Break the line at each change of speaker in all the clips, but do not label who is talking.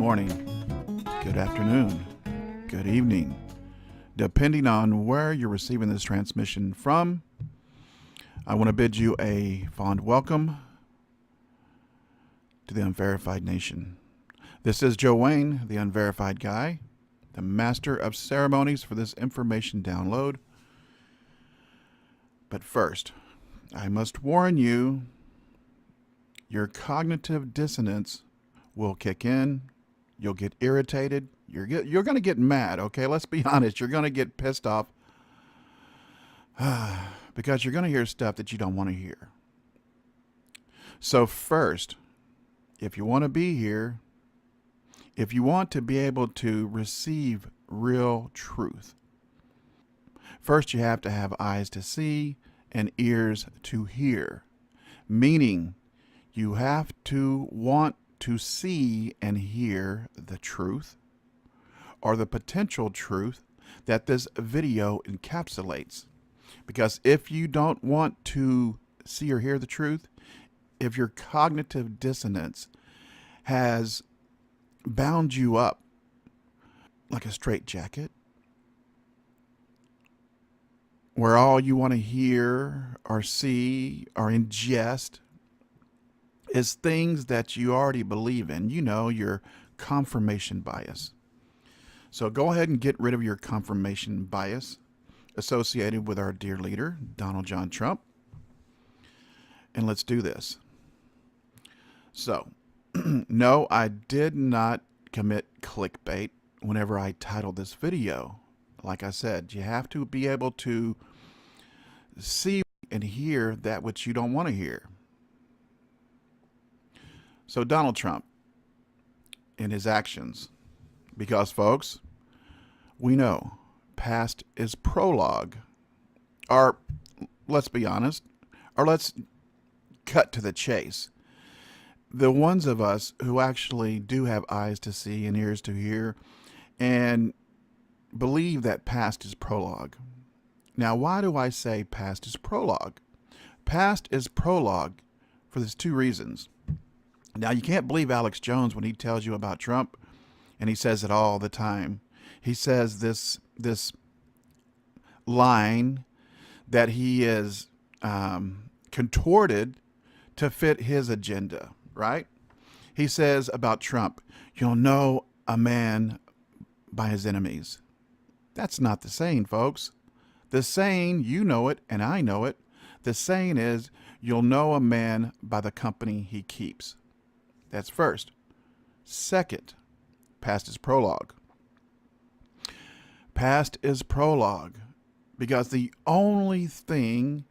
morning, good afternoon, good evening, depending on where you're receiving this transmission from. I want to bid you a fond welcome to the Unverified Nation. This is Joe Wayne, the Unverified Guy, the master of ceremonies for this information download. But first, I must warn you, your cognitive dissonance will kick in. You'll get irritated. You're going to get mad, okay? Let's be honest. You're going to get pissed off because you're going to hear stuff that you don't want to hear. So first, if you want to be here, if you want to be able to receive real truth, first you have to have eyes to see and ears to hear, meaning you have to want to see and hear the truth or the potential truth that this video encapsulates. Because if you don't want to see or hear the truth, if your cognitive dissonance has bound you up like a straitjacket, where all you want to hear or see or ingest is things that you already believe in, your confirmation bias. So go ahead and get rid of your confirmation bias associated with our dear leader, Donald John Trump. And let's do this. So, no, I did not commit clickbait whenever I titled this video. Like I said, you have to be able to see and hear that which you don't want to hear. So Donald Trump and his actions, because folks, we know past is prologue, or let's be honest, or let's cut to the chase. The ones of us who actually do have eyes to see and ears to hear and believe that past is prologue. Now, why do I say past is prologue? Past is prologue for these two reasons. Now, you can't believe Alex Jones when he tells you about Trump, and he says it all the time. He says this line that he is contorted to fit his agenda, right? He says about Trump, you'll know a man by his enemies. That's not the saying, folks. The saying, you know it and I know it. The saying is, you'll know a man by the company he keeps. That's first. Second, past is prologue. Past is prologue because the only thing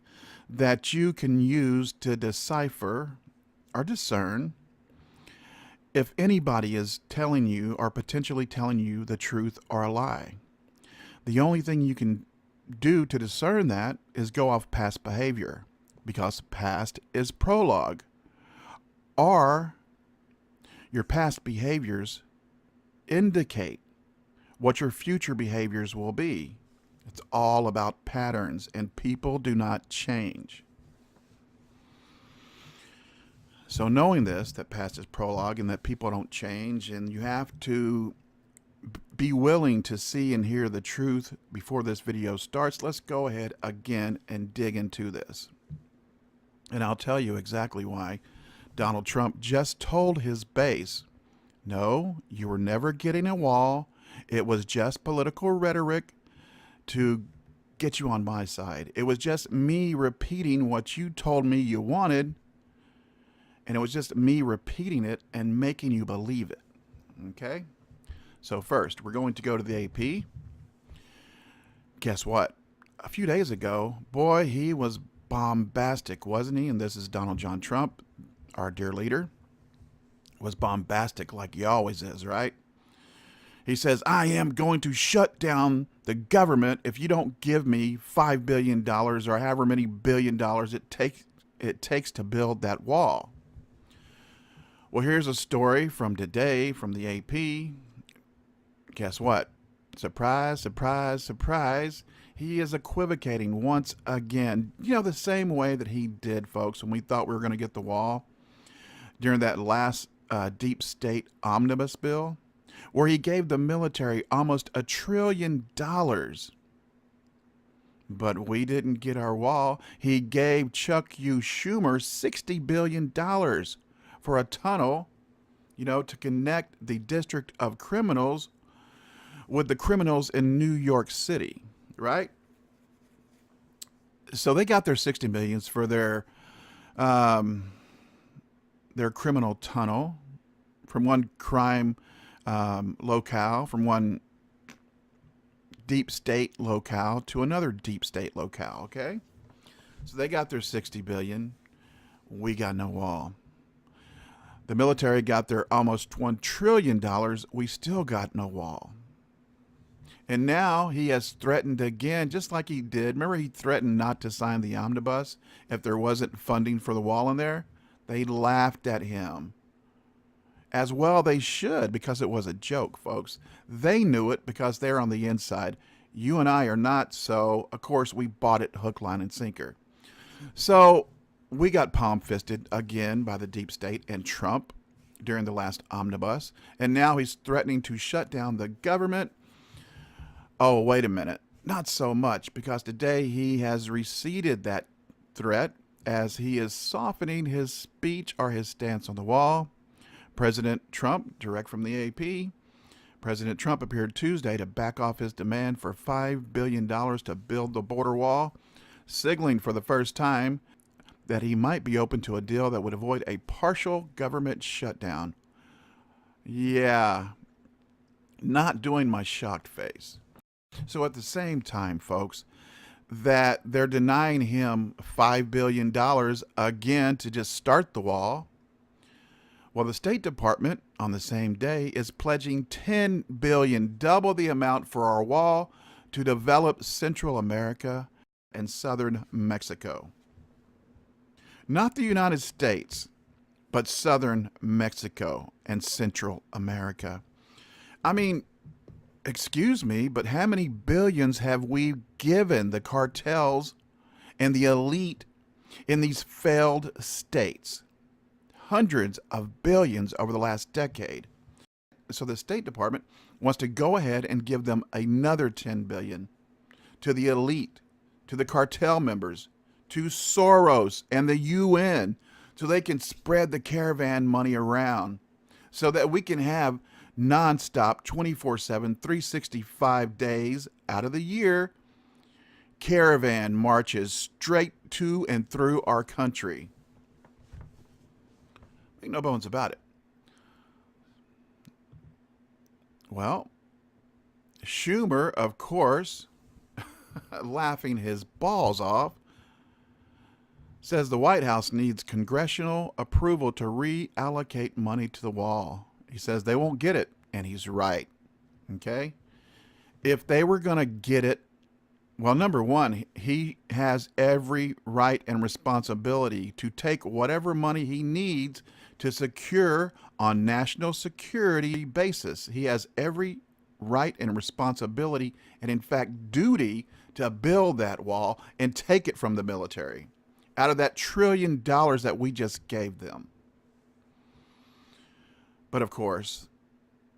that you can use to decipher or discern if anybody is telling you or potentially telling you the truth or a lie, the only thing you can do to discern that is go off past behavior, because past is prologue, or your past behaviors indicate what your future behaviors will be. It's all about patterns, and people do not change. So knowing this, that past is prologue and that people don't change, and you have to be willing to see and hear the truth before this video starts, let's go ahead again and dig into this. And I'll tell you exactly why Donald Trump just told his base, no, you were never getting a wall. It was just political rhetoric to get you on my side. It was just me repeating what you told me you wanted, and it was just me repeating it and making you believe it. Okay? So first, we're going to go to the AP. Guess what? A few days ago, boy, he was bombastic, wasn't he? And this is Donald John Trump, our dear leader, was bombastic like he always is, right? He says, I am going to shut down the government if you don't give me $5 billion or however many $1 billion it takes to build that wall. Well, here's a story from today from the AP. Guess what? Surprise, surprise, surprise. He is equivocating once again. The same way that he did, folks, when we thought we were going to get the wall during that last deep state omnibus bill, where he gave the military almost $1 trillion. But we didn't get our wall. He gave Chuck Schumer $60 billion for a tunnel, to connect the District of Criminals with the criminals in New York City, right? So they got their 60 millions for their criminal tunnel from one crime locale, from one deep state locale to another deep state locale. Okay, so they got their 60 billion. We got no wall. The military got their almost $1 trillion. We still got no wall. And now he has threatened again, just like he did. Remember, he threatened not to sign the omnibus if there wasn't funding for the wall in there? They laughed at him. As well they should, because it was a joke, folks. They knew it because they're on the inside. You and I are not, so of course we bought it hook, line, and sinker. So we got palm-fisted again by the deep state and Trump during the last omnibus, and now he's threatening to shut down the government. Oh, wait a minute. Not so much, because today he has receded that threat as he is softening his speech or his stance on the wall. President Trump, direct from the AP, President Trump appeared Tuesday to back off his demand for $5 billion to build the border wall, signaling for the first time that he might be open to a deal that would avoid a partial government shutdown. Yeah, not doing my shocked face. So at the same time, folks, that they're denying him $5 billion again to just start the wall, well, the State Department on the same day is pledging $10 billion, double the amount for our wall, to develop Central America and southern Mexico. Not the United States, but southern Mexico and Central America. I mean, excuse me, but how many billions have we given the cartels and the elite in these failed states? Hundreds of billions over the last decade. So the State Department wants to go ahead and give them another $10 billion to the elite, to the cartel members, to Soros and the UN, so they can spread the caravan money around, so that we can have nonstop 24/7, 365 days out of the year caravan marches straight to and through our country. Make no bones about it. Well, Schumer, of course, laughing his balls off, says the White House needs congressional approval to reallocate money to the wall. He says they won't get it, and he's right. Okay? If they were going to get it, well, number one, he has every right and responsibility to take whatever money he needs to secure on national security basis. He has every right and responsibility, and in fact duty, to build that wall and take it from the military out of that $1 trillion that we just gave them. But of course,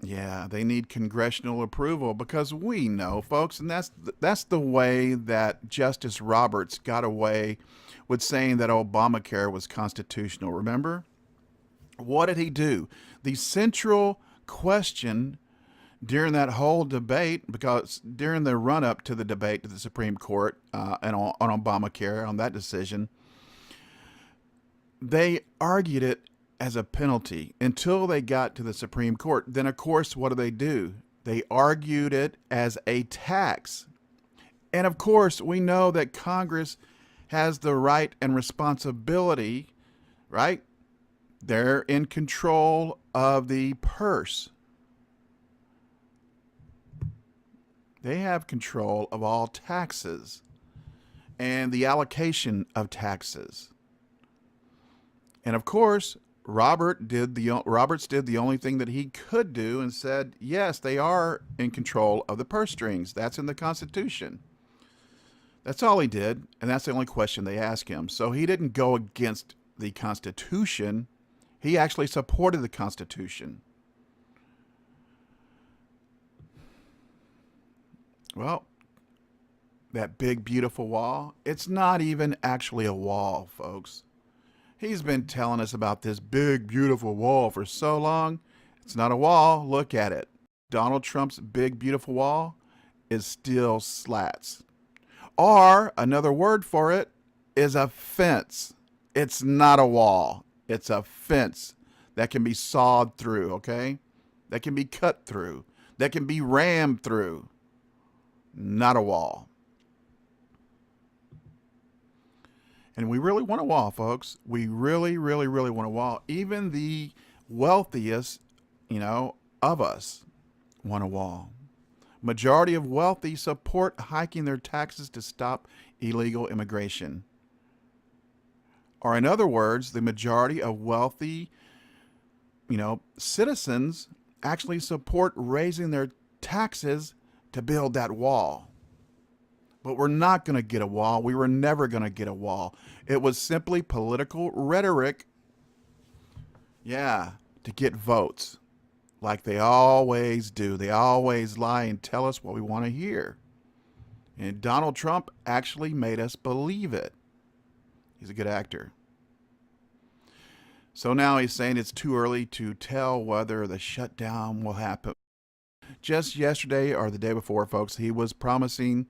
yeah, they need congressional approval, because we know, folks, and that's the way that Justice Roberts got away with saying that Obamacare was constitutional. Remember? What did he do? The central question during that whole debate, because during the run-up to the debate to the Supreme Court and on Obamacare, on that decision, they argued it as a penalty until they got to the Supreme Court. Then, of course, what do? They argued it as a tax. And, of course, we know that Congress has the right and responsibility, right? They're in control of the purse. They have control of all taxes and the allocation of taxes. And of course, Roberts did the only thing that he could do and said, yes, they are in control of the purse strings. That's in the Constitution. That's all he did, and that's the only question they asked him. So he didn't go against the Constitution. He actually supported the Constitution. Well, that big, beautiful wall, it's not even actually a wall, folks. He's been telling us about this big, beautiful wall for so long. It's not a wall. Look at it. Donald Trump's big, beautiful wall is still slats. Or another word for it is a fence. It's not a wall. It's a fence that can be sawed through, okay? That can be cut through. That can be rammed through. Not a wall. And we really want a wall, folks. We really, really, really want a wall. Even the wealthiest, of us want a wall. Majority of wealthy support hiking their taxes to stop illegal immigration. Or in other words, the majority of wealthy, citizens actually support raising their taxes to build that wall. But we're not going to get a wall. We were never going to get a wall. It was simply political rhetoric, to get votes. Like they always do. They always lie and tell us what we want to hear. And Donald Trump actually made us believe it. He's a good actor. So now he's saying it's too early to tell whether the shutdown will happen. Just yesterday or the day before, folks, he was promising,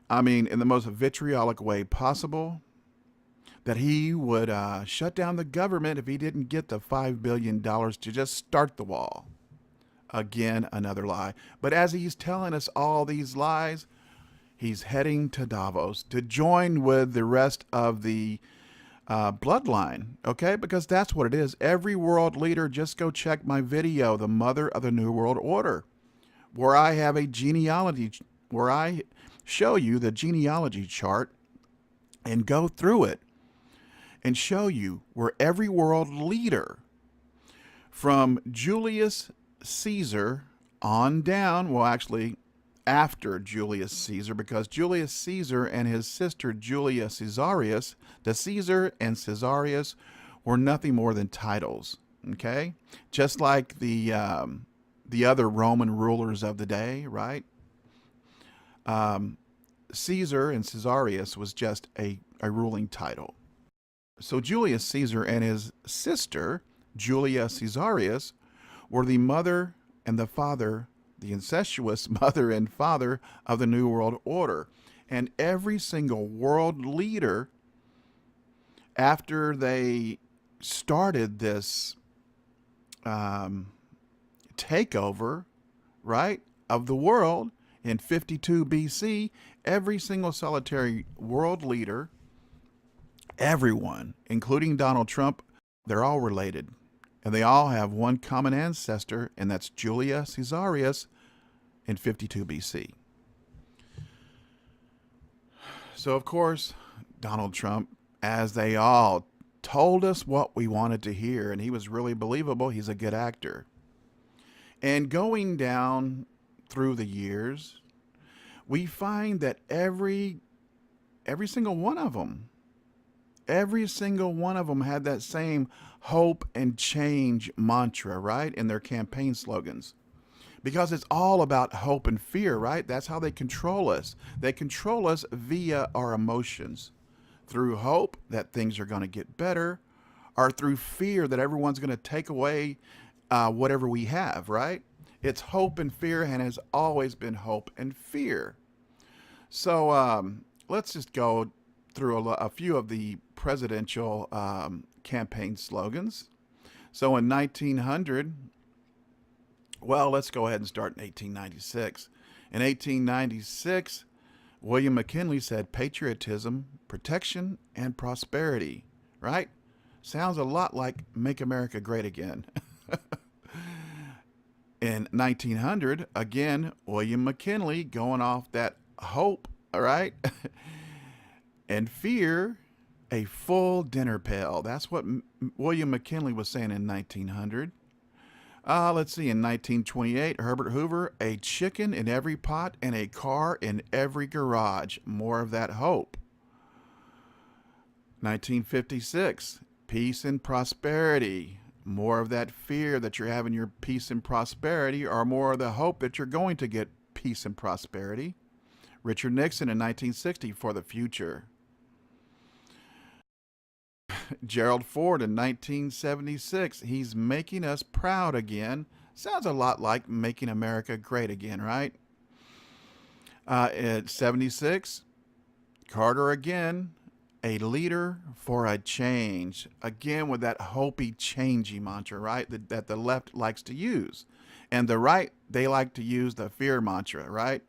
in the most vitriolic way possible, that he would shut down the government if he didn't get the $5 billion to just start the wall. Again, another lie. But as he's telling us all these lies, he's heading to Davos to join with the rest of the bloodline, okay? Because that's what it is. Every world leader, just go check my video, The Mother of the New World Order, where I have a genealogy, where I show you the genealogy chart and go through it and show you where every world leader from Julius Caesar on down, well, actually after Julius Caesar, because Julius Caesar and his sister Julia Caesarius, the Caesar and Caesarius were nothing more than titles, okay? Just like the other Roman rulers of the day, right? Caesar and Caesarius was just a ruling title. So Julius Caesar and his sister, Julia Caesarius, were the mother and the father, the incestuous mother and father of the New World Order. And every single world leader, after they started this takeover, right, of the world in 52 BC, every single solitary world leader, everyone, including Donald Trump, they're all related. And they all have one common ancestor, and that's Julia Caesarius in 52 BC. So, of course, Donald Trump, as they all told us what we wanted to hear, and he was really believable. He's a good actor. And going down through the years, we find that every single one of them, had that same hope and change mantra, right, in their campaign slogans. Because it's all about hope and fear, right? That's how they control us. They control us via our emotions. Through hope that things are going to get better, or through fear that everyone's going to take away whatever we have, right? It's hope and fear, and has always been hope and fear. So let's just go through a few of the presidential campaign slogans. So in 1900, well, let's go ahead and start in 1896. In 1896, William McKinley said patriotism, protection, and prosperity, right? Sounds a lot like Make America Great Again. In 1900, again, William McKinley going off that hope, all right? And fear, a full dinner pail. That's what William McKinley was saying in 1900. Let's see, in 1928, Herbert Hoover, a chicken in every pot and a car in every garage. More of that hope. 1956, peace and prosperity. More of that fear that you're having your peace and prosperity, or more of the hope that you're going to get peace and prosperity. Richard Nixon in 1960, for the future. Gerald Ford in 1976, he's making us proud again. Sounds a lot like making America great again, right? At 76, Carter again, a leader for a change. Again, with that hopey, changey mantra, right? That the left likes to use. And the right, they like to use the fear mantra, right?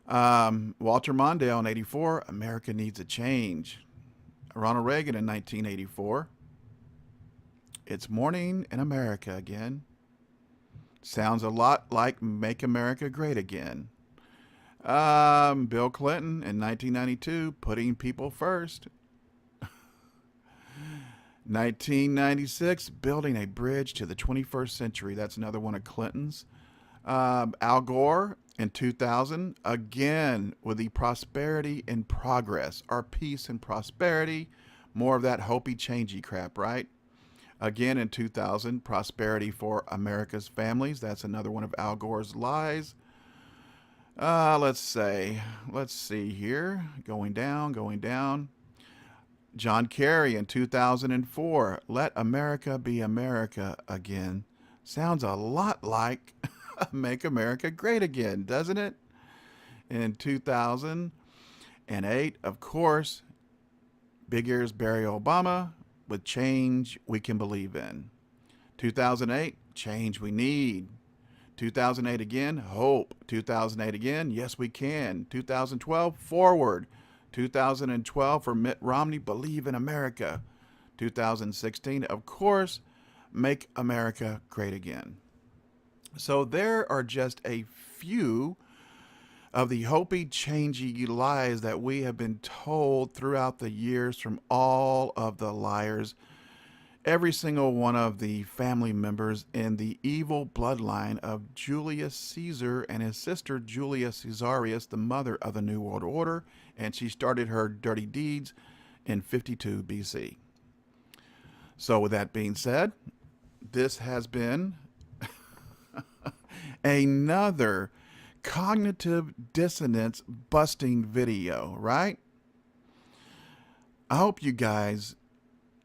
Walter Mondale in 84, America needs a change. Ronald Reagan in 1984, it's morning in America again. Sounds a lot like Make America Great Again. Bill Clinton in 1992, putting people first. 1996, building a bridge to the 21st century. That's another one of Clinton's. Al Gore in 2000, again with the prosperity and progress, our peace and prosperity, more of that hopey, changey crap, right? Again in 2000, prosperity for America's families. That's another one of Al Gore's lies. Let's see here, going down. John Kerry in 2004, let America be America again. Sounds a lot like Make America Great Again, doesn't it? In 2008, of course, Big Ears Barry Obama with change we can believe in. 2008, change we need. 2008 again, hope. 2008 again, yes we can. 2012, forward. 2012 for Mitt Romney, believe in America. 2016, of course, make America great again. So there are just a few of the hopey, changey lies that we have been told throughout the years from all of the liars, every single one of the family members in the evil bloodline of Julius Caesar and his sister Julia Caesarius, the mother of the New World Order, and she started her dirty deeds in 52 BC. So with that being said, this has been another cognitive dissonance busting video, right? I hope you guys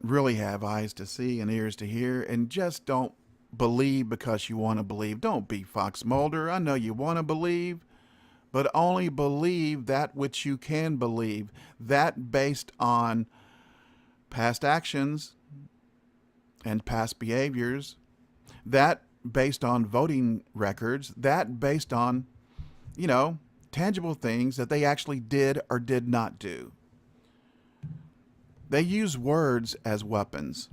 really have eyes to see and ears to hear, and just don't believe because you want to believe. Don't be Fox Mulder. I know you want to believe, but only believe that which you can believe. That based on past actions and past behaviors. That based on voting records. That based on, tangible things that they actually did or did not do. They use words as weapons,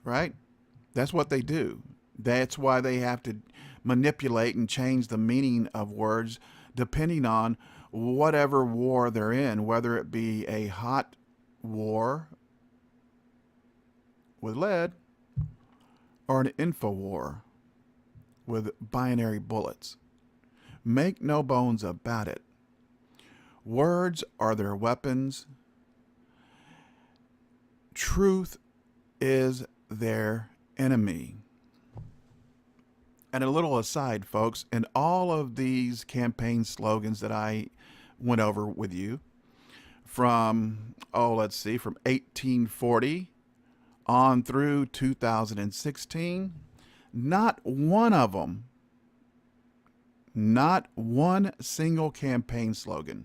right? That's what they do. That's why they have to manipulate and change the meaning of words depending on whatever war they're in, whether it be a hot war with lead or an info war with binary bullets. Make no bones about it. Words are their weapons. Truth is their enemy. And a little aside, folks, in all of these campaign slogans that I went over with you from 1840 on through 2016, not one of them, not one single campaign slogan,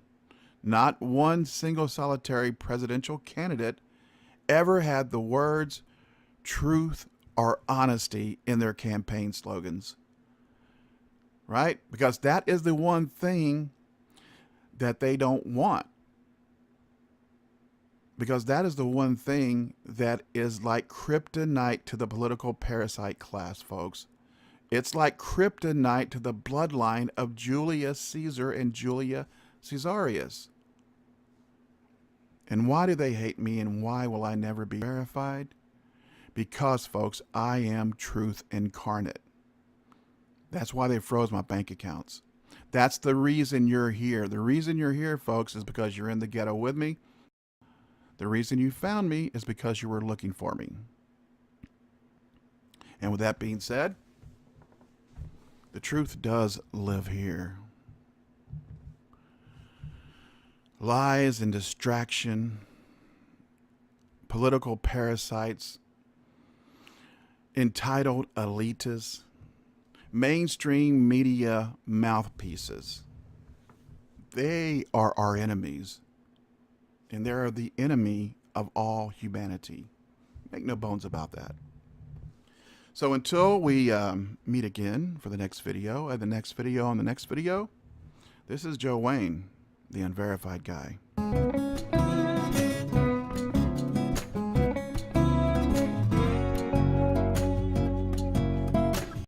not one single solitary presidential candidate ever had the words truth or honesty in their campaign slogans, right? Because that is the one thing that they don't want. Because that is the one thing that is like kryptonite to the political parasite class, folks. It's like kryptonite to the bloodline of Julius Caesar and Julia Caesarius. And why do they hate me, and why will I never be verified? Because, folks, I am truth incarnate. That's why they froze my bank accounts. That's the reason you're here. The reason you're here, folks, is because you're in the ghetto with me. The reason you found me is because you were looking for me. And with that being said, the truth does live here. Lies and distraction, political parasites, entitled elitists, mainstream media mouthpieces. They are our enemies, and they are the enemy of all humanity. Make no bones about that. So until we meet again for the next video, and the next video, and the next video, this is Joe Wayne, the Unverified Guy.